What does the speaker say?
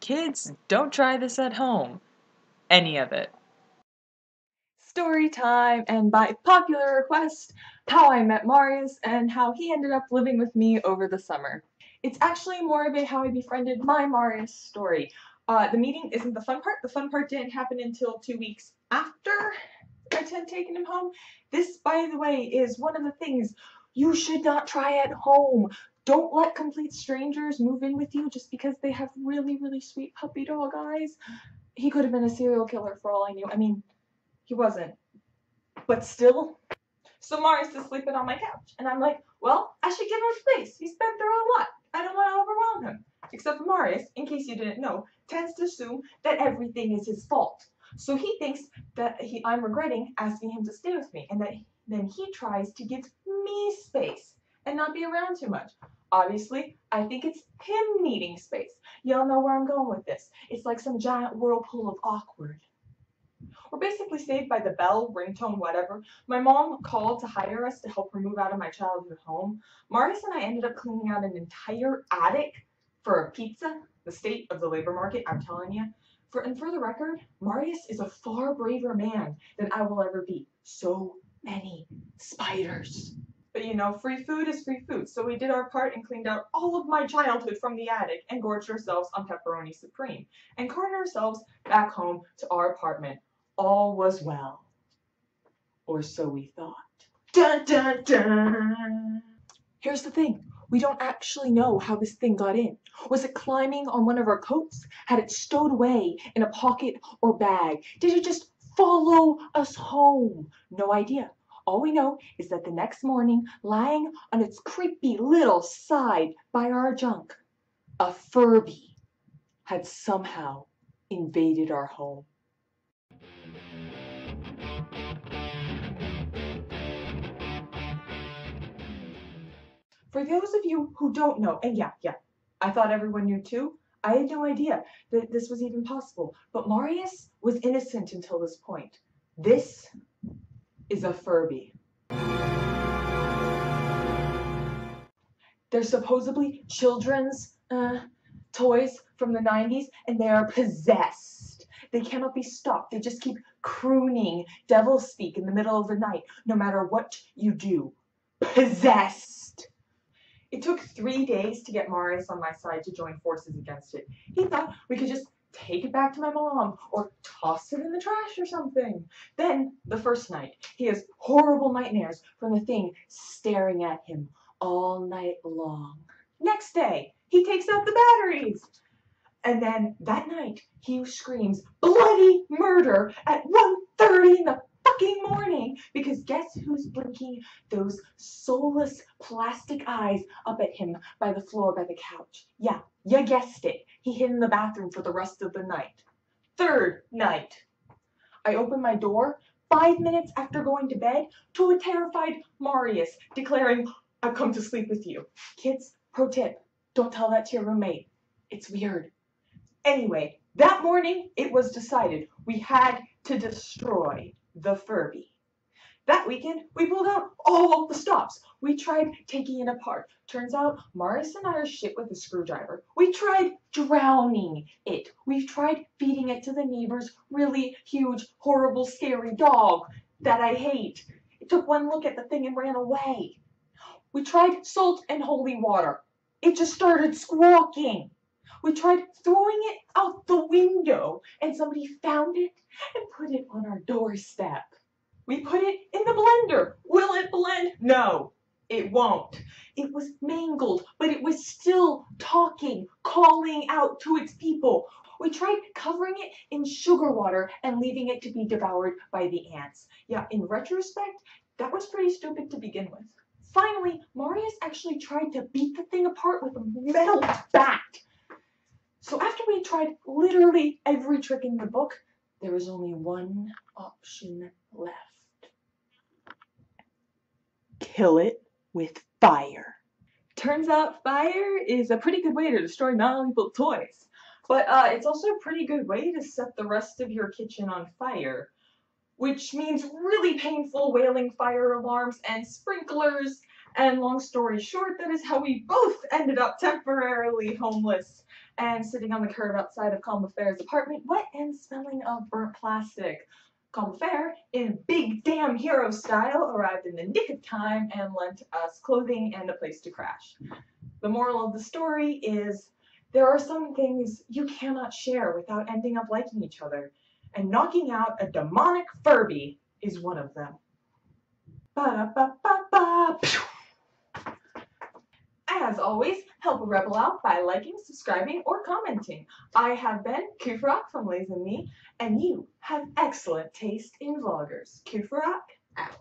Kids, don't try this at home. Any of it. Story time, and by popular request, how I met Marius and how he ended up living with me over the summer. It's actually more of a how I befriended my Marius story. The meeting isn't the fun part. The fun part didn't happen until 2 weeks after I'd taken him home. This, by the way, is one of the things you should not try at home. Don't let complete strangers move in with you just because they have really, really sweet puppy dog eyes. He could have been a serial killer for all I knew. I mean, he wasn't, but still. So Marius is sleeping on my couch, and I'm like, well, I should give him space. He's been through a lot. I don't want to overwhelm him. Except for Marius, in case you didn't know, tends to assume that everything is his fault. So he thinks that I'm regretting asking him to stay with me, and that then he tries to give me space and not be around too much. Obviously, I think it's him needing space. Y'all know where I'm going with this. It's like some giant whirlpool of awkward. We're basically saved by the bell, ringtone, whatever. My mom called to hire us to help her move out of my childhood home. Marius and I ended up cleaning out an entire attic for a pizza, the state of the labor market, I'm telling you. And for the record, Marius is a far braver man than I will ever be. So many spiders. But you know, free food is free food, so we did our part and cleaned out all of my childhood from the attic and gorged ourselves on pepperoni supreme and carted ourselves back home to our apartment. All was well. Or so we thought. Dun dun dun! Here's the thing. We don't actually know how this thing got in. Was it climbing on one of our coats? Had it stowed away in a pocket or bag? Did it just follow us home? No idea. All we know is that the next morning, lying on its creepy little side by our junk, a Furby had somehow invaded our home. For those of you who don't know, and yeah, I thought everyone knew too. I had no idea that this was even possible. But Marius was innocent until this point. This is a Furby. They're supposedly children's toys from the 90s, and they are possessed. They cannot be stopped. They just keep crooning devil speak in the middle of the night, no matter what you do. Possessed. It took 3 days to get Marius on my side to join forces against it. He thought we could just take it back to my mom or toss it in the trash or something. Then, the first night, he has horrible nightmares from the thing staring at him all night long. Next day, he takes out the batteries. And then that night, he screams bloody murder at 1:30 in the fucking morning, because guess who's blinking those soulless plastic eyes up at him by the floor by the couch? Yeah, you guessed it. He hid in the bathroom for the rest of the night. Third night, I open my door 5 minutes after going to bed to a terrified Marius declaring, "I've come to sleep with you." Kids, pro tip, don't tell that to your roommate. It's weird. Anyway, that morning it was decided we had to destroy the Furby. That weekend, we pulled out all the stops. We tried taking it apart. Turns out, Marius and I are shit with a screwdriver. We tried drowning it. We tried feeding it to the neighbor's really huge, horrible, scary dog that I hate. It took one look at the thing and ran away. We tried salt and holy water. It just started squawking. We tried throwing it out the window, and somebody found it and put it on our doorstep. We put it in the blender. Will it blend? No, it won't. It was mangled, but it was still talking, calling out to its people. We tried covering it in sugar water and leaving it to be devoured by the ants. Yeah, in retrospect, that was pretty stupid to begin with. Finally, Marius actually tried to beat the thing apart with a metal bat. So after we tried literally every trick in the book, there was only one option left. Kill it with fire. Turns out fire is a pretty good way to destroy malleable toys. But it's also a pretty good way to set the rest of your kitchen on fire. Which means really painful wailing fire alarms and sprinklers. And long story short, that is how we both ended up temporarily homeless and sitting on the curb outside of Combeferre's apartment, wet and smelling of burnt plastic. Combeferre, in big damn hero style, arrived in the nick of time and lent us clothing and a place to crash. The moral of the story is there are some things you cannot share without ending up liking each other, and knocking out a demonic Furby is one of them. Ba-da-ba-ba-ba. As always, help a rebel out by liking, subscribing, or commenting. I have been Kufrock from Lays and Me, and you have excellent taste in vloggers. Kufrock out.